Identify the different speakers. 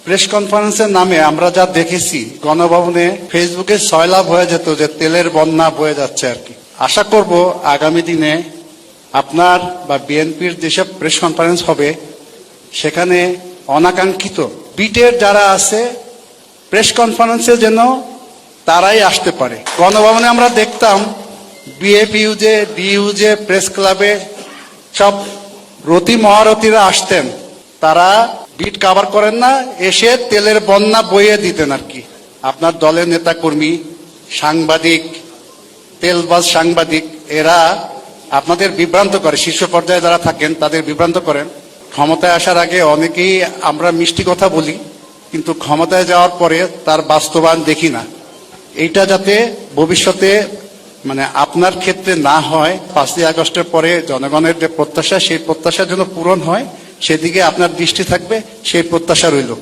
Speaker 1: Press কনফারেন্সের নামে আমরা যা দেখেছি, গণভবনে ফেসবুকে সয়লাভ হয়ে যেত যে তেলের বন্যা বয়ে যাচ্ছে আর কি। আশা করব আগামী দিনে আপনার বা বিএনপির যেসব প্রেস কনফারেন্স হবে সেখানে অনাকাঙ্ক্ষিত বিটের যারা আছে প্রেস কনফারেন্সে যেন তারাই আসতে পারে। গণভবনে আমরা দেখতাম বিএফইউজে, ডিইউজে, প্রেস ক্লাবে সব রতি মহারথীরা আসতেন, তারা বিট কাভার করেন না, এসে তেলের বন্যা বইয়ে দিতেন আর কি। আপনার দলের নেতা কর্মী, সাংবাদিক, তেলবাজ সাংবাদিক, এরা আপনাদের বিভ্রান্ত করে, শীর্ষ পর্যায়ে যারা থাকেন তাদের বিভ্রান্ত করেন। ক্ষমতায় আসার আগে অনেকেই আমরা মিষ্টি কথা বলি, কিন্তু ক্ষমতায় যাওয়ার পরে তার বাস্তবায়ন দেখি না। এইটা যাতে ভবিষ্যতে আপনার ক্ষেত্রে না হয়, 5ই আগস্টের পরে জনগণের যে প্রত্যাশা, সেই প্রত্যাশা যেন পূরণ হয়, সেদিকে আপনার দৃষ্টি থাকবে, সেই প্রত্যাশা রইল।